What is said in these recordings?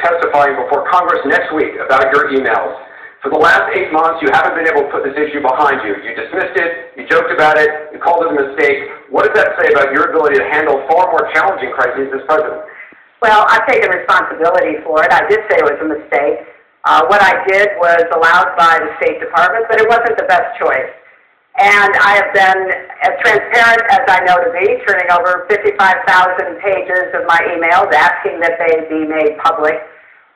testifying before Congress next week about your emails. For the last 8 months, you haven't been able to put this issue behind you. You dismissed it, you joked about it, you called it a mistake. What does that say about your ability to handle far more challenging crises as president? Well, I've taken responsibility for it. I did say it was a mistake. What I did was allowed by the State Department, but it wasn't the best choice. And I have been as transparent as I know to be, turning over 55,000 pages of my emails, asking that they be made public.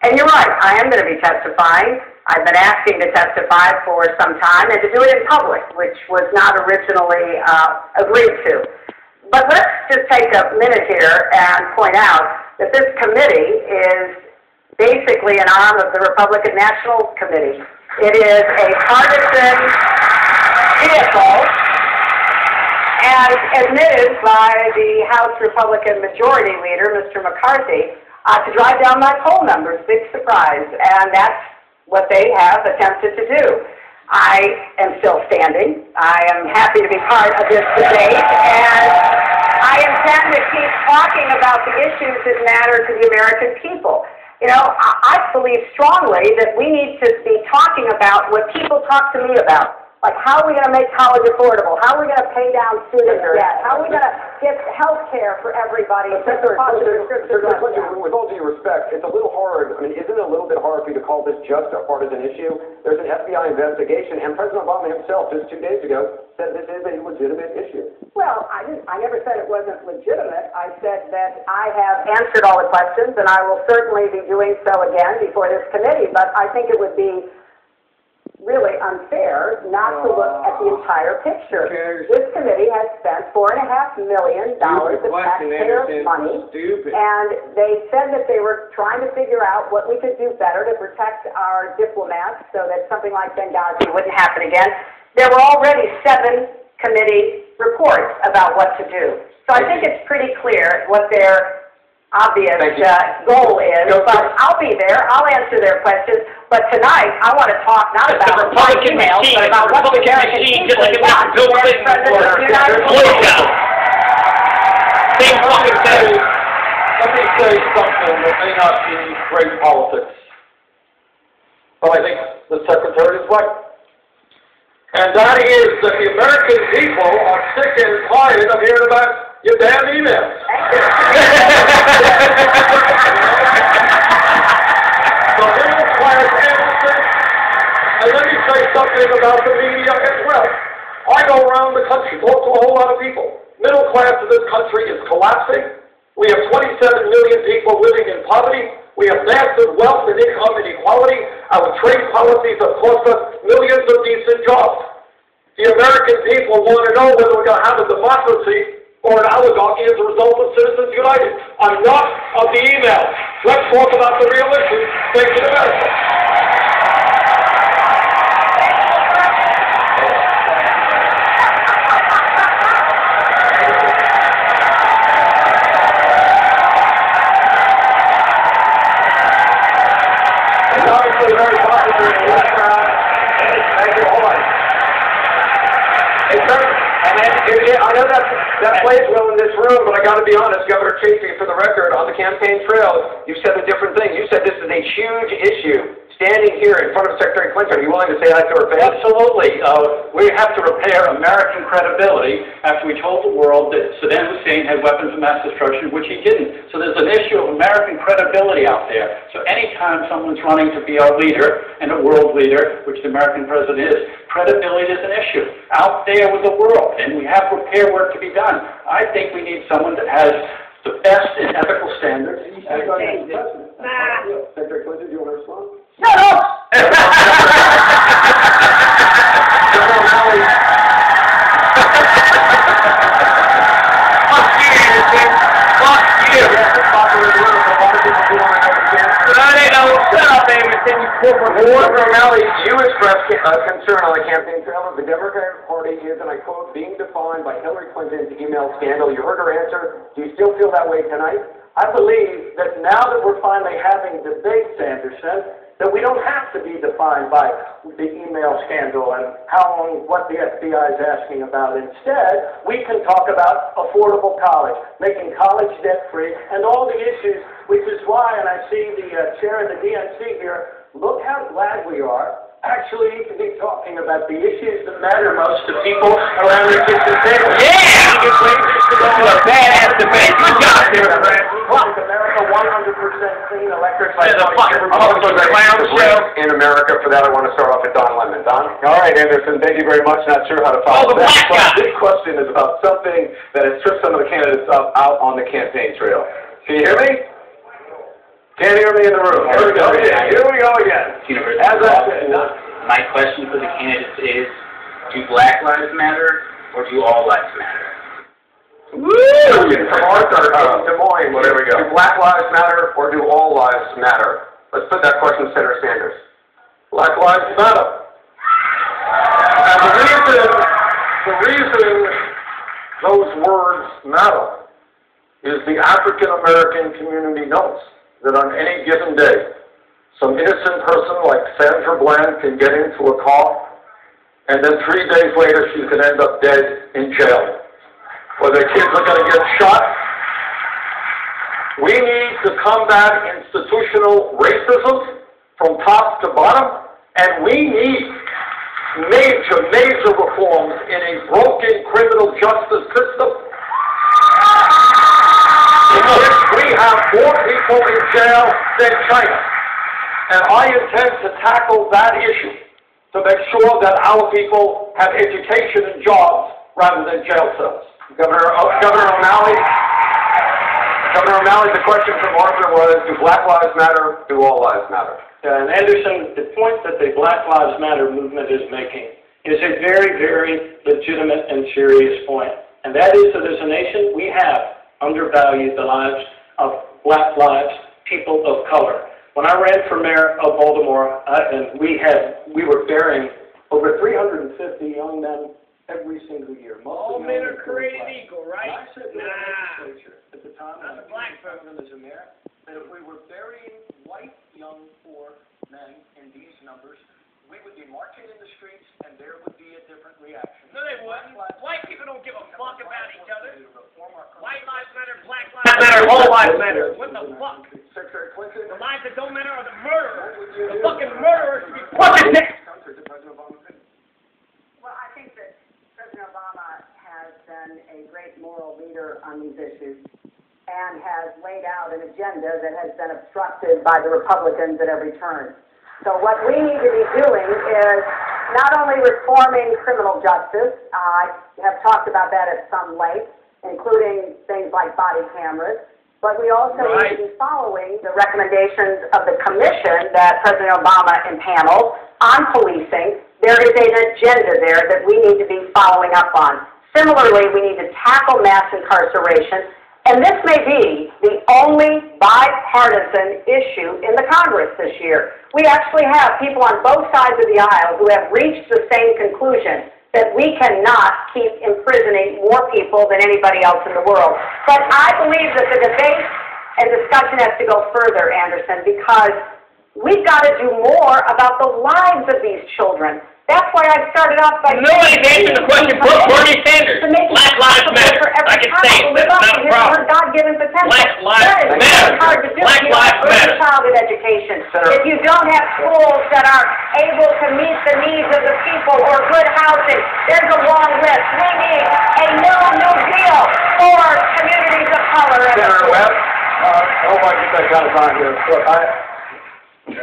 And you're right, I am going to be testifying. I've been asking to testify for some time and to do it in public, which was not originally agreed to. But let's just take a minute here and point out that this committee is basically an arm of the Republican National Committee. It is a partisan vehicle, as admitted by the House Republican Majority Leader, Mr. McCarthy, to drive down my poll numbers. Big surprise. And that's what they have attempted to do. I am still standing. I am happy to be part of this debate, and I intend to keep talking about the issues that matter to the American people. You know, I believe strongly that we need to be talking about what people talk to me about. Like, how are we going to make college affordable? How are we going to pay down student debt? How are we going to get health care for everybody? With all due respect, it's a little hard. I mean, isn't it a little bit hard for you to call this just a partisan issue? There's an FBI investigation, and President Obama himself just 2 days ago said this is a legitimate issue. Well, I never said it wasn't legitimate. I said that I have answered all the questions, and I will certainly be doing so again before this committee, but I think it would be really unfair not to look at the entire picture. This committee has spent $4.5 million of taxpayer money, and they said that they were trying to figure out what we could do better to protect our diplomats so that something like Benghazi wouldn't happen again. There were already 7 committee reports about what to do. So I think it's pretty clear what their obvious goal is, but I'll be there, I'll answer their questions, but tonight I want to talk not about my emails, but about what the American people want as President of the United States. Let me say something that may not be great politics, but I think the Secretary is right. And that is that the American people are sick and tired of hearing about your damn emails. So middle class Anderson, and let me say something about the media as well. I go around the country, talk to a whole lot of people. Middle class of this country is collapsing. We have 27 million people living in poverty. We have massive wealth and income inequality. Our trade policies have cost us millions of decent jobs. The American people want to know whether we're going to have a democracy or an oligarchy as a result of Citizens United. Enough of the emails. Let's talk about the real issue facing America. It's obviously very popular in the restaurant. Thank you. Hold on. I know that plays well in this room, but I got to be honest, Governor Casey, for the record, on the campaign trail, you said a different thing. You said this is a huge issue. Standing here in front of Secretary Clinton, are you willing to say that to her face? Absolutely. We have to repair American credibility after we told the world that Saddam Hussein had weapons of mass destruction, which he didn't. So there's an issue of American credibility out there. So anytime someone's running to be our leader and a world leader, which the American president is, credibility is an issue out there with the world, and we have repair work to be done. I think we need someone that has the best in ethical standards. Secretary Clinton, do you want to respond? Shut up! Governor O'Malley, you expressed concern on the campaign trail that the Democratic Party is, and I quote, being defined by Hillary Clinton's email scandal. You heard her answer. Do you still feel that way tonight? I believe that now that we're finally having debate, Sanderson, that we don't have to be defined by the email scandal and what the FBI is asking about. Instead, we can talk about affordable college, making college debt-free, and all the issues, which is why, and I see the chair of the DNC here, look how glad we are actually to be talking about the issues that matter most to people around the kitchen table. Yeah! This is a badass debate. Good job, there, Brad. America 100% clean electric. There's a fucking Republican clown show. In America, for that, I want to start off with Don Lemon. Don? All right, Anderson, thank you very much. Not sure how to follow the that. black guy. This question is about something that has tripped some of the candidates up out on the campaign trail. Can you hear me? Can't hear me in the room. Here we go again. Here we go again. As I said, my question for the candidates is, do Black Lives Matter or do all lives matter? Woo! From Arthur, Des Moines. There we go. Do Black Lives Matter or do all lives matter? Let's put that question to Senator Sanders. Black Lives Matter. And the reason those words matter is the African American community knows that on any given day, some innocent person like Sandra Bland can get into a car, and then 3 days later she could end up dead in jail. Or their kids are going to get shot. We need to combat institutional racism from top to bottom, and we need major reforms in a broken criminal justice system. We have more people in jail than China. And I intend to tackle that issue to make sure that our people have education and jobs rather than jail cells. Governor O'Malley, the question from Arthur was, do Black Lives Matter, do all lives matter? And Anderson, the point that the Black Lives Matter movement is making is a very, very legitimate and serious point. And that is that as a nation, we have undervalued the lives of Black lives, people of color. When I ran for mayor of Baltimore, and we were burying over 350 young men every single year. All men are created equal, right? I said to the legislature at the time, Not the black folk. as a mayor, that if we were burying white young poor men in these numbers, we would be marching in the streets, and there would be a different reaction. No, they wouldn't. White people don't give a fuck about each other. White lives matter, black lives matter, all lives matter. What the fuck? Secretary Clinton, The lives that don't matter are the murderers. The fucking murderers should be fucking next. Well, I think that President Obama has been a great moral leader on these issues and has laid out an agenda that has been obstructed by the Republicans at every turn. So what we need to be doing is not only reforming criminal justice, I have talked about that at some length, including things like body cameras, but we also need to be following the recommendations of the commission that President Obama impaneled on policing. There is an agenda there that we need to be following up on. Similarly, we need to tackle mass incarceration, and this may be the only bipartisan issue in the Congress this year. We actually have people on both sides of the aisle who have reached the same conclusion, that we cannot keep imprisoning more people than anybody else in the world. But I believe that the debate and discussion has to go further, Anderson, because we've got to do more about the lives of these children. That's why I started off by Nobody's answering the question. Put Bernie Sanders. Black Lives Matter. I can say it. That's not a problem. God-given potential. Black Lives That is Matter. hard to do. Black You Lives have Matter. childhood education. If you don't have schools that are able to meet the needs of the people or good housing, there's a long list. We need a new deal for communities of color. Senator Webb, I hope I get that kind of time here. Look,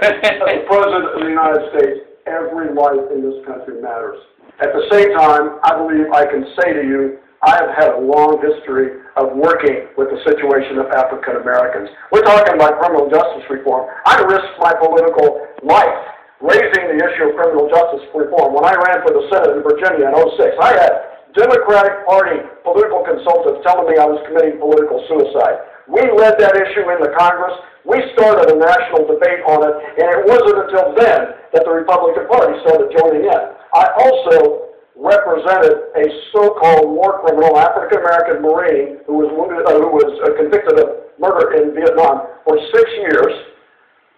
as the President of the United States, every life in this country matters. At the same time, I believe I can say to you, I have had a long history of working with the situation of African Americans. We're talking about criminal justice reform. I risked my political life raising the issue of criminal justice reform. When I ran for the Senate in Virginia in 2006, I had Democratic Party political consultants telling me I was committing political suicide. We led that issue in the Congress. We started a national debate on it, and it wasn't until then that the Republican Party started joining in. I also represented a so-called war criminal, African-American Marine, who was convicted of murder in Vietnam for 6 years.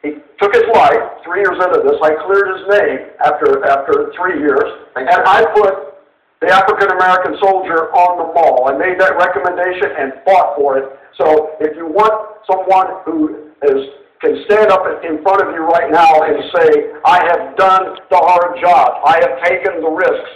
He took his life 3 years presented this, I cleared his name after 3 years, and I put the African American soldier on the mall. I made that recommendation and fought for it. So if you want someone who can stand up in front of you right now and say, I have done the hard job, I have taken the risks,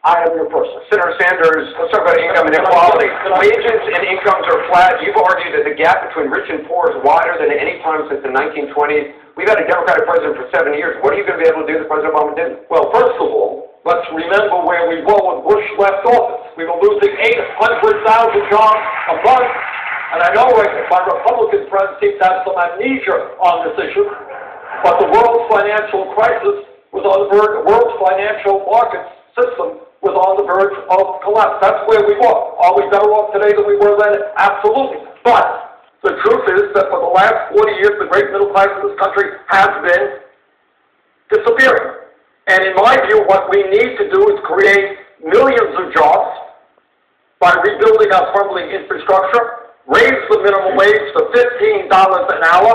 I am your person. Senator Sanders, let's talk about income inequality. Wages and incomes are flat. You've argued that the gap between rich and poor is wider than at any time since the 1920s. We've had a Democratic president for 7 years. What are you going to be able to do that President Obama didn't? Well, first of all, let's remember where we were when Bush left office. We were losing 800,000 jobs a month. And I know my Republican friends seem to have some amnesia on this issue, but the world's financial crisis was on the verge, the world's financial market system was on the verge of collapse. That's where we were. Are we better off today than we were then? Absolutely. But the truth is that for the last 40 years, the great middle class of this country has been disappearing. And in my view, what we need to do is create millions of jobs by rebuilding our crumbling infrastructure, raise the minimum wage to $15 an hour,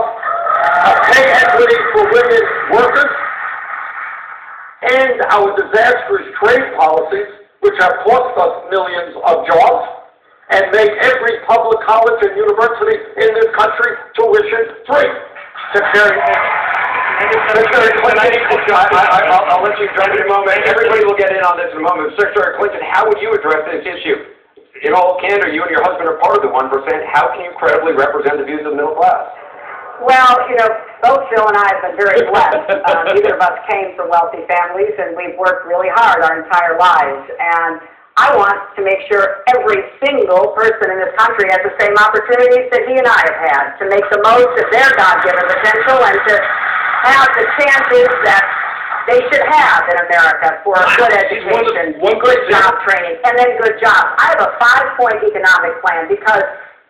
pay equity for women workers, end our disastrous trade policies, which have cost us millions of jobs, and make every public college and university in this country tuition free. Secretary Clinton, I'll let you jump in a moment. Everybody will get in on this in a moment. Secretary Clinton, how would you address this issue? In all candor, you and your husband are part of the 1%. How can you credibly represent the views of the middle class? Well, you know, both Phil and I have been very blessed. Neither of us came from wealthy families, and we've worked really hard our entire lives. And I want to make sure every single person in this country has the same opportunities that he and I have had to make the most of their God-given potential and to have the chances that they should have in America for a good education, good job training, and then good jobs. I have a 5-point economic plan because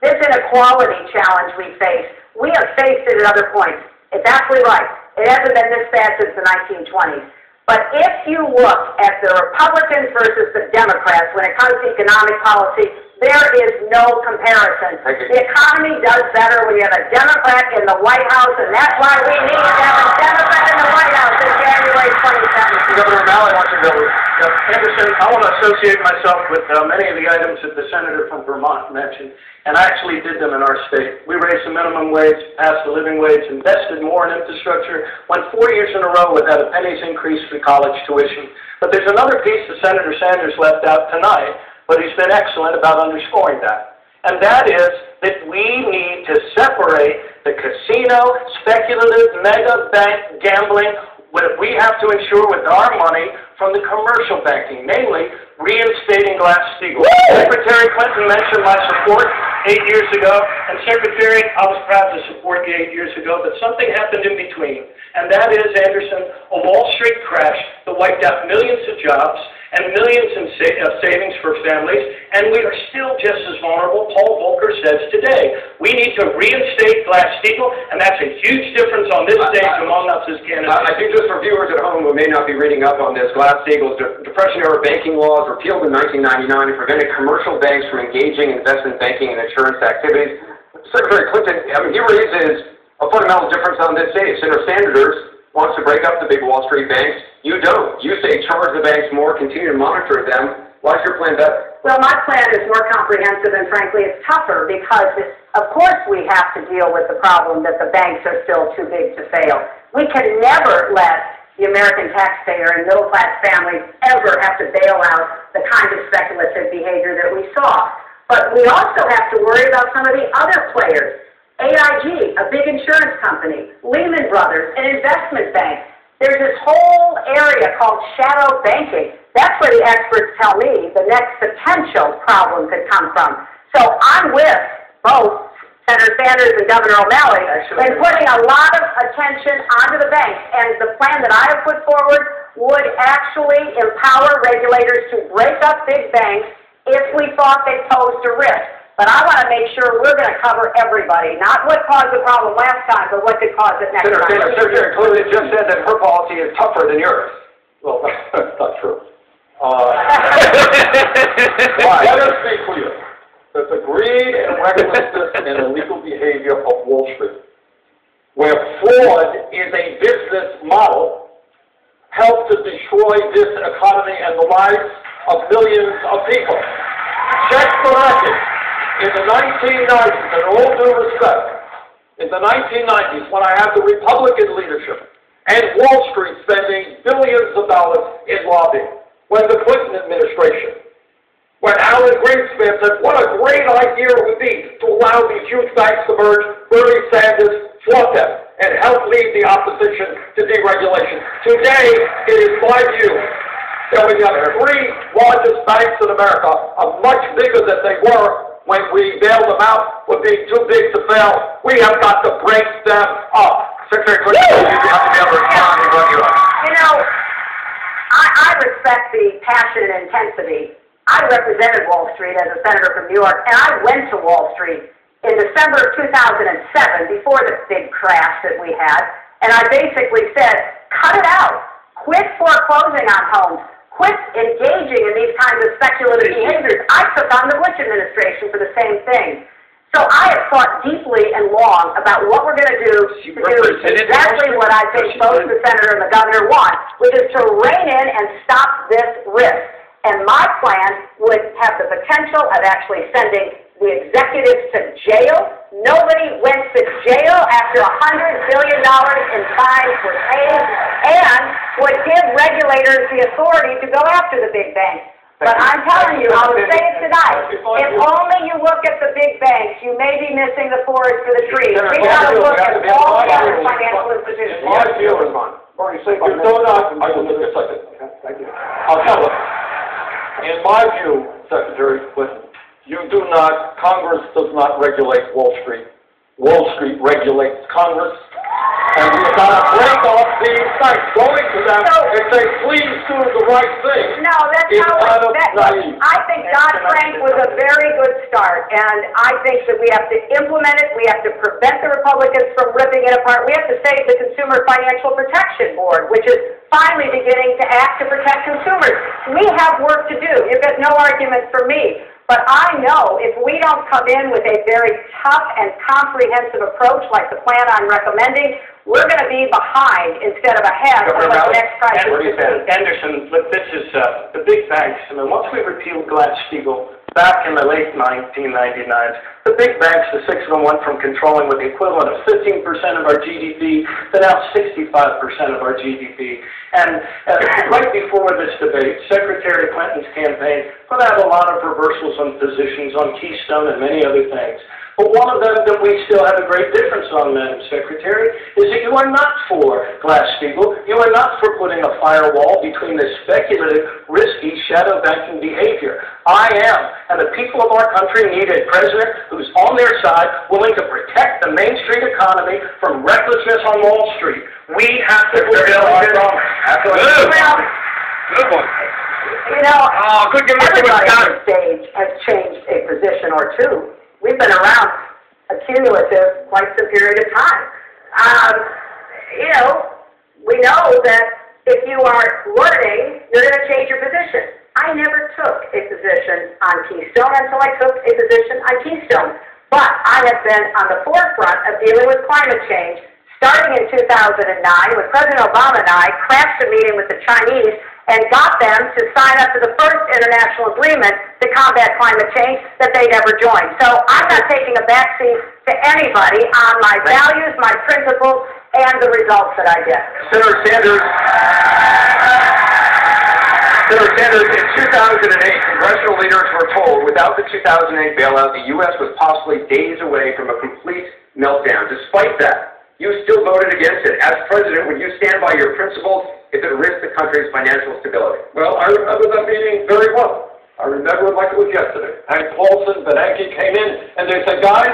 this inequality challenge we face, we have faced it at other points. It's absolutely right. It hasn't been this bad since the 1920s. But if you look at the Republicans versus the Democrats when it comes to economic policy, there is no comparison. The economy does better when you have a Democrat in the White House, and that's why we need to have a Democrat in the White House in January 2017. Governor O'Malley wants to go. Anderson, I want to associate myself with many of the items that the senator from Vermont mentioned, and I actually did them in our state. We raised the minimum wage, passed the living wage, invested more in infrastructure, went 4 years in a row without a penny's increase for college tuition. But there's another piece that Senator Sanders left out tonight, but he's been excellent about underscoring that. And that is that we need to separate the casino, speculative, mega bank gambling, what we have to ensure with our money from the commercial banking, namely reinstating Glass-Steagall. Secretary Clinton mentioned my support 8 years ago, and Secretary, I was proud to support you 8 years ago, but something happened in between, and that is, Anderson, a Wall Street crash that wiped out millions of jobs and millions in savings for families, and we are still just as vulnerable, Paul Volcker says today. We need to reinstate Glass-Steagall, and that's a huge difference on this stage among us as candidates. I think just for viewers at home who may not be reading up on this, Glass-Steagall's Depression-era banking laws repealed in 1999 and prevented commercial banks from engaging in investment banking and insurance activities. Secretary Clinton, I mean, he raises a fundamental difference on this stage. Senator Sanders wants to break up the big Wall Street banks. You don't. You say charge the banks more, continue to monitor them. Why is your plan better? Well, my plan is more comprehensive, and frankly, it's tougher because, of course, we have to deal with the problem that the banks are still too big to fail. We can never let the American taxpayer and middle-class families ever have to bail out the kind of speculative behavior that we saw. But we also have to worry about some of the other players. AIG, a big insurance company, Lehman Brothers, an investment bank. There's this whole area called shadow banking. That's where the experts tell me the next potential problem could come from. So I'm with both Senator Sanders and Governor O'Malley in putting a lot of attention onto the banks. And the plan that I have put forward would actually empower regulators to break up big banks if we thought they posed a risk. But I want to make sure we're going to cover everybody, not what caused the problem last time, but what could cause it next time. Secretary Clinton just said that her policy is tougher than yours. well, that's not true. Let us be clear that the greed and recklessness and illegal behavior of Wall Street, where fraud is a business this model helped to destroy this economy and the lives of millions of people. Check the record. In the 1990s, and all due respect, in the 1990s, when I had the Republican leadership and Wall Street spending billions of dollars in lobbying, when the Clinton administration, when Alan Greenspan said, what a great idea it would be to allow these huge banks to merge, Bernie Sanders fought them and helped lead the opposition to deregulation. Today, it is my view that we have the three largest banks in America are much bigger than they were when we bailed them out for being too big to fail. We have got to break them up. Secretary Clinton, you have to be able to respond to what you are. You know, I respect the passion and intensity. I represented Wall Street as a senator from New York, and I went to Wall Street in December of 2007, before the big crash that we had, and I basically said, cut it out. Quit foreclosing on homes. Quit engaging in these kinds of speculative behaviors. I took on the Bush administration for the same thing. So I have thought deeply and long about what we're going to do exactly what I think both the senator and the governor want, which is to rein in and stop this risk. And my plan would have the potential of actually sending the executives to jail. Nobody went to jail after $100 billion in fines were paid, and would give regulators the authority to go after the big banks. But I'm telling you, I will say it tonight, if only you look at the big banks, you may be missing the forest for the trees. We got to look at all the other financial institutions. My view is, Bernie, say you do not, I will take a second. Thank you. I'll tell you. In my view, Secretary Clinton, you do not, Congress does not regulate Wall Street. Wall Street regulates Congress. And we've got to break off these banks, going to them and say, please do the right thing. No, that's not what, I think Dodd-Frank was a very good start, and I think that we have to implement it, we have to prevent the Republicans from ripping it apart, we have to save the Consumer Financial Protection Board, which is finally beginning to act to protect consumers. We have work to do. You've got no argument for me. But I know if we don't come in with a very tough and comprehensive approach like the plan I'm recommending, we're going to be behind instead of ahead of the next crisis. Anderson, look, this is the big banks. I mean, once we repealed Glass-Steagall back in the late 1999s, the big banks, the six of them, went from controlling with the equivalent of 15% of our GDP to now 65% of our GDP. And right before this debate, Secretary Clinton's campaign put out a lot of reversals on positions on Keystone and many other things. But one of them that we still have a great difference on, Madam Secretary, is that you are not for Glass-Steagall. You are not for putting a firewall between this speculative, risky, shadow banking behavior. I am, and the people of our country need a president who's on their side, willing to protect the Main Street economy from recklessness on Wall Street. We have to fulfill our promise. Good one. You know, everybody on the stage has changed a position or two. We've been around a cumulative quite some period of time. You know, we know that if you are learning, you're going to change your position. I never took a position on Keystone until I took a position on Keystone. But I have been on the forefront of dealing with climate change, starting in 2009 when President Obama and I crashed a meeting with the Chinese and got them to sign up to the first international agreement to combat climate change that they never joined. So I'm not taking a backseat to anybody on my values, my principles, and the results that I get. Senator Sanders, in 2008, congressional leaders were told without the 2008 bailout, the U.S. was possibly days away from a complete meltdown. Despite that, you still voted against it. As president, would you stand by your principles if it risked the country's financial stability? Well, I remember that meeting very well. I remember it like it was yesterday. Hank Paulson, Bernanke came in, and they said, guys,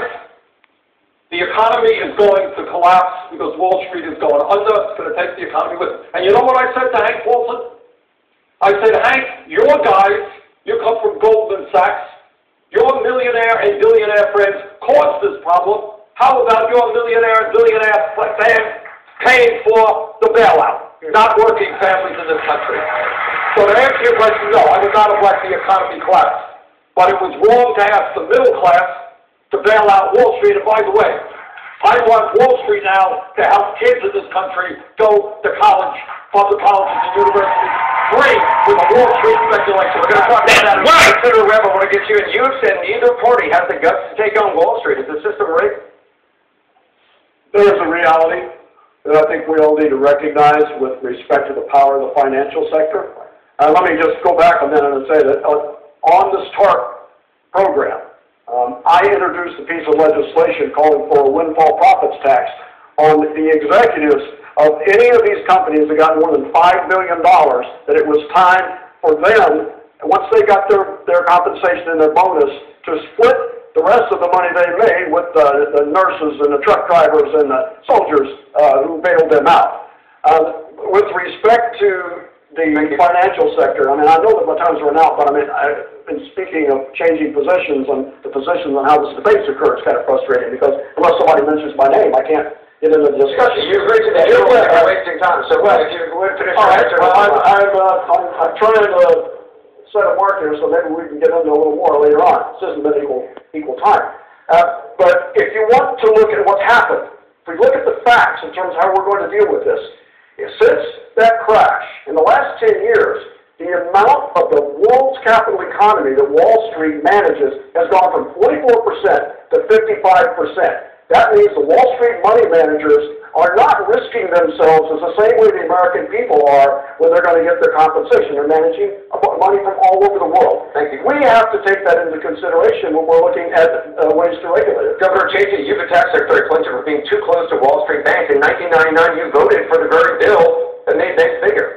the economy is going to collapse because Wall Street is going under. It's going to take the economy with it. And you know what I said to Hank Paulson? I said, Hank, your guys, you come from Goldman Sachs, your millionaire and billionaire friends caused this problem. How about your millionaire and billionaire friends paying for the bailout? Not working families in this country. So to answer your question, no, I would not have let the economy collapse. But it was wrong to ask the middle class to bail out Wall Street. And by the way, I want Wall Street now to help kids in this country go to college, public colleges and universities, free with a Wall Street speculation. We're going to talk about that. Senator Webb, I want to get you, and you've said neither party has the guts to take on Wall Street. Is the system rigged? There's a reality that I think we all need to recognize with respect to the power of the financial sector. Let me just go back a minute and say that on this TARP program, I introduced a piece of legislation calling for a windfall profits tax on the executives of any of these companies that got more than $5 million, that it was time for them, once they got their compensation and their bonus, to split the rest of the money they made with the nurses and the truck drivers and the soldiers who bailed them out. With respect to the financial sector, I mean, I know that my time's run out, but I mean, I've been speaking of changing positions on the positions on how this debates occur. It's kind of frustrating because unless somebody mentions my name, I can't get into the discussion. You agreed to that. You're wasting time. So if you would finish your answer. I'm trying to set a mark here, so maybe we can get into a little more later on. This isn't been equal time. But if you want to look at what's happened, if we look at the facts in terms of how we're going to deal with this, since that crash, in the last 10 years, the amount of the world's capital economy that Wall Street manages has gone from 44% to 55%. That means the Wall Street money managers are not risking themselves as the same way the American people are when they're going to get their compensation. They're managing money from all over the world. Thank you. We have to take that into consideration when we're looking at ways to regulate it. Governor Chasey, you've attacked Secretary Clinton for being too close to Wall Street banks. In 1999, you voted for the very bill that made banks bigger.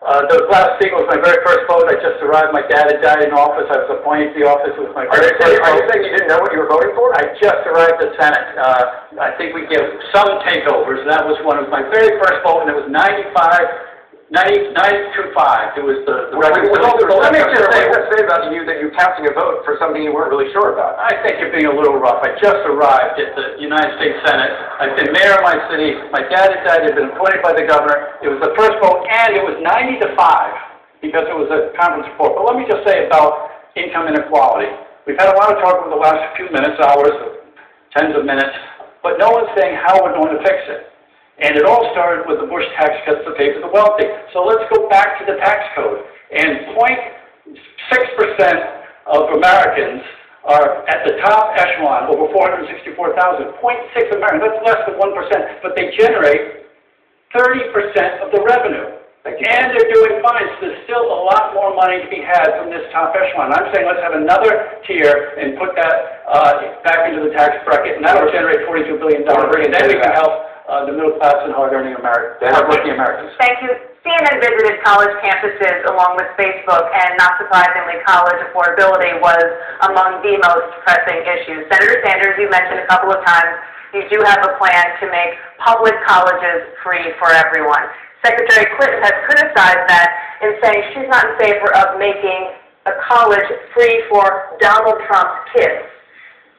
The Glass-Steagall was my very first vote. I just arrived. My dad had died in office. I was appointed to the office. It was my very first vote. Are you saying you didn't know what you were voting for? I just arrived at Senate. I think we give some takeovers, and that was one of my very first vote, and it was 925. It was the record. Let me just say, what does that say about you that you're casting a vote for something you weren't really sure about? I think you're being a little rough. I just arrived at the United States Senate. I've been mayor of my city. My dad had died. I'd been appointed by the governor. It was the first vote, and it was 90-5 because it was a conference report. But let me just say about income inequality. We've had a lot of talk over the last few minutes, hours, tens of minutes, but no one's saying how we're going to fix it. And it all started with the Bush tax cuts to pay for the wealthy. So let's go back to the tax code. And 0.6% of Americans are at the top echelon, over 464,000. 0.6 Americans, that's less than 1%, but they generate 30% of the revenue. And they're doing fine, so there's still a lot more money to be had from this top echelon. I'm saying let's have another tier and put that back into the tax bracket, and that will generate $42 billion, and then we can help the middle class and hard-earning Americans, hard-working Americans. Thank you. CNN visited college campuses along with Facebook, and not surprisingly, college affordability was among the most pressing issues. Senator Sanders, you mentioned a couple of times, you do have a plan to make public colleges free for everyone. Secretary Clinton has criticized that in saying she's not in favor of making a college free for Donald Trump's kids.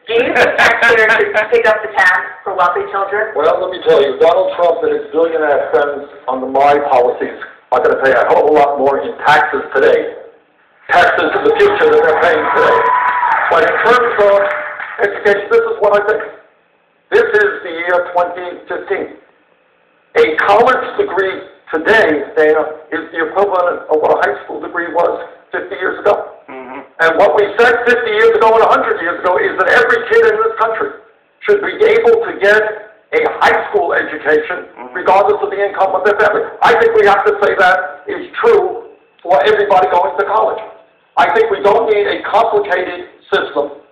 Do you think taxpayers should pick up the tab for wealthy children? Well, let me tell you, Donald Trump and his billionaire friends under my policies are going to pay a hell of a lot more in taxes today. Taxes in the future than they're paying today. But in terms of education, this is what I think. This is the year 2015. A college degree today, Dana, is the equivalent of what a high school degree was 50 years ago. And what we said 50 years ago and 100 years ago is that every kid in this country should be able to get a high school education regardless of the income of their family. I think we have to say that is true for everybody going to college. I think we don't need a complicated system,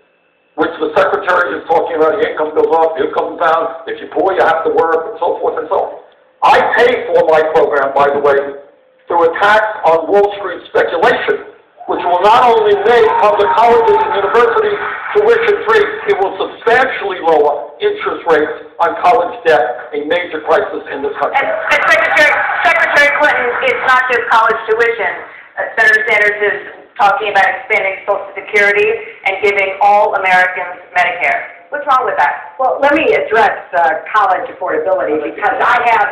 which the Secretary is talking about. The income goes up, the income goes down. If you're poor, you have to work, and so forth and so on. I pay for my program, by the way, through a tax on Wall Street speculation, which will not only make public colleges and universities tuition free, it will substantially lower interest rates on college debt, a major crisis in this country. And Secretary Clinton, it's not just college tuition. Senator Sanders is talking about expanding Social Security and giving all Americans Medicare. What's wrong with that? Well, let me address college affordability because I have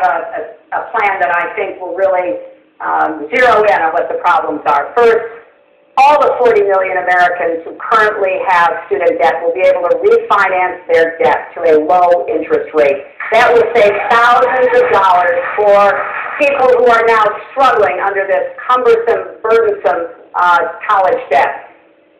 a plan that I think will really zero in on what the problems are. First, all the 40 million Americans who currently have student debt will be able to refinance their debt to a low interest rate. That will save thousands of dollars for people who are now struggling under this cumbersome, burdensome college debt.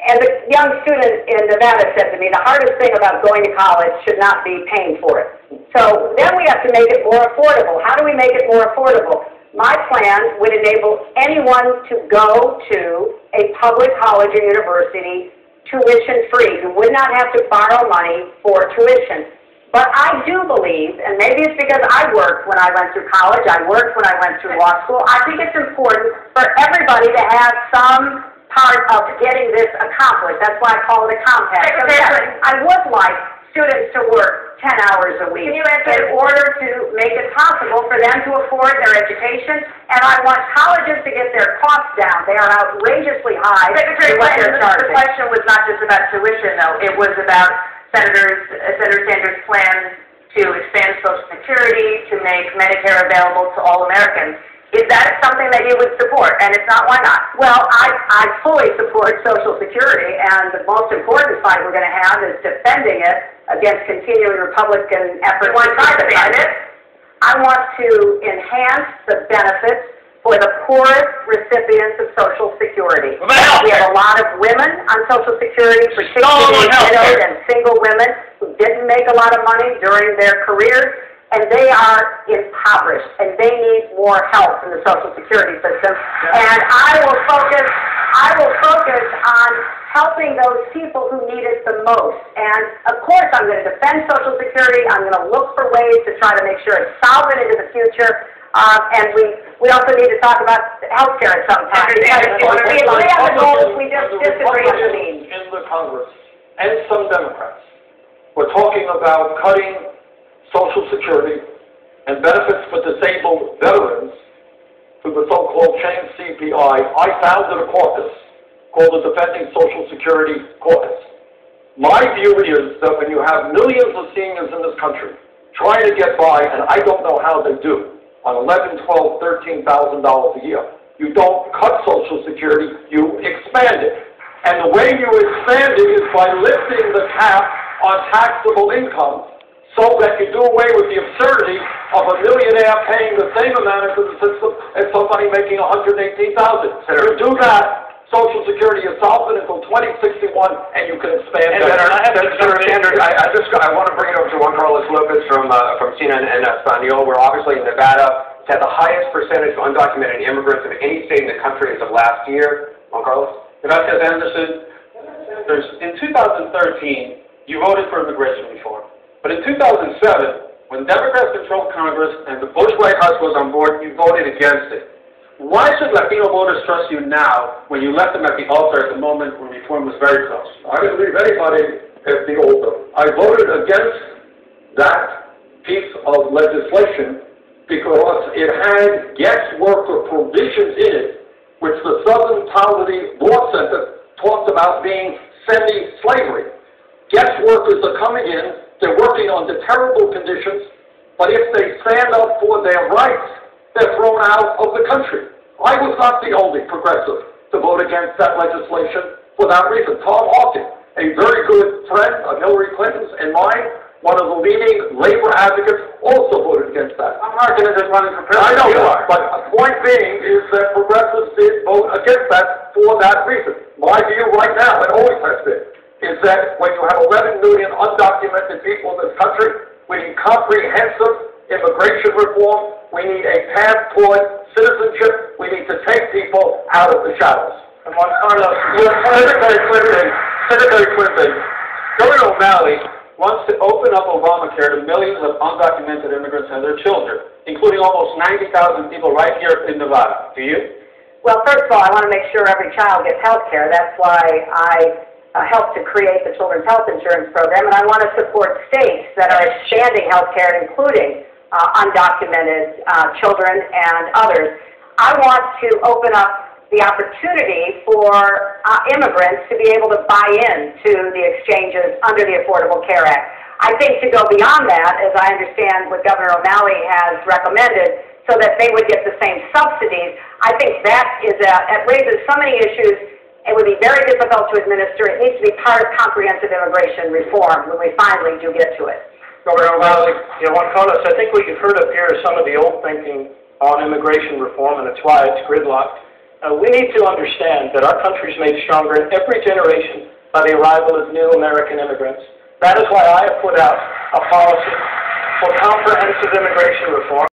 And the young student in Nevada said to me, the hardest thing about going to college should not be paying for it. So then we have to make it more affordable. How do we make it more affordable? My plan would enable anyone to go to a public college or university tuition-free, who would not have to borrow money for tuition. But I do believe, and maybe it's because I worked when I went through college, I worked when I went through law school, I think it's important for everybody to have some part of getting this accomplished. That's why I call it a compact. So yes, I would like students to work 10 hours a week in order to make it possible for them to afford their education, and I want colleges to get their costs down. They are outrageously high. Secretary Clinton, the question was not just about tuition, though. It was about Senator Sanders' plans to expand Social Security, to make Medicare available to all Americans. Is that something that you would support? And if not, why not? Well, I fully support Social Security, and the most important fight we're going to have is defending it against continuing Republican efforts to try to defend it. I want to enhance the benefits for the poorest recipients of Social Security. We have a lot of women on Social Security, particularly widowed and single women who didn't make a lot of money during their careers, and they are impoverished, and they need more help in the Social Security system. And I will focus on helping those people who need it the most. And of course, I'm going to defend Social Security. I'm going to look for ways to try to make sure it's solvent into the future. And we also need to talk about health care at some time. We agree on the goals, we just disagree on the means. In the Congress, and some Democrats, were talking about cutting Social Security and benefits for disabled veterans through the so-called Change CPI. I founded a caucus called the Defending Social Security Caucus. My view is that when you have millions of seniors in this country trying to get by, and I don't know how they do, on $11,000, $12,000, $13,000 a year, you don't cut Social Security, you expand it. And the way you expand it is by lifting the cap on taxable income, so that you do away with the absurdity of a millionaire paying the same amount into the system as somebody making $118,000. You do that, Social Security is solvent until 2061, and you can expand it. Senator Sanders, I want to bring it over to Juan Carlos Lopez from CNN en Español. We're obviously in Nevada. It's had the highest percentage of undocumented immigrants of any state in the country as of last year. Juan Carlos? Gracias, Anderson. In 2013, you voted for immigration reform. But in 2007, when Democrats controlled Congress and the Bush White House was on board, you voted against it. Why should Latino voters trust you now when you left them at the altar at the moment when reform was very close? I didn't leave anybody at the altar. I voted against that piece of legislation because it had guest worker provisions in it, which the Southern Poverty Law Center talked about being semi-slavery. Guest workers are coming in. They're working under terrible conditions, but if they stand up for their rights, they're thrown out of the country. I was not the only progressive to vote against that legislation for that reason. Tom Harkin, a very good friend of Hillary Clinton's and mine, one of the leading labor advocates, also voted against that. Tom Harkin is running for president. I know you are, but the point being is that progressives did vote against that for that reason. My view right now, and always has been, is that when you have 11 million undocumented people in this country, we need comprehensive immigration reform, we need a path toward citizenship, we need to take people out of the shadows. And Juan Carlos, Senator Clinton, Governor O'Malley wants to open up Obamacare to millions of undocumented immigrants and their children, including almost 90,000 people right here in Nevada. Do you? Well, first of all, I want to make sure every child gets health care. That's why I helped to create the Children's Health Insurance Program, and I want to support states that are expanding health care, including undocumented children and others. I want to open up the opportunity for immigrants to be able to buy into the exchanges under the Affordable Care Act. I think to go beyond that, as I understand what Governor O'Malley has recommended, so that they would get the same subsidies, I think that raises so many issues It would be very difficult to administer. It needs to be part of comprehensive immigration reform when we finally do get to it. Governor O'Malley, Juan Carlos, I think what you've heard up here is some of the old thinking on immigration reform, and it's why it's gridlocked. We need to understand that our country is made stronger in every generation by the arrival of new American immigrants. That is why I have put out a policy for comprehensive immigration reform.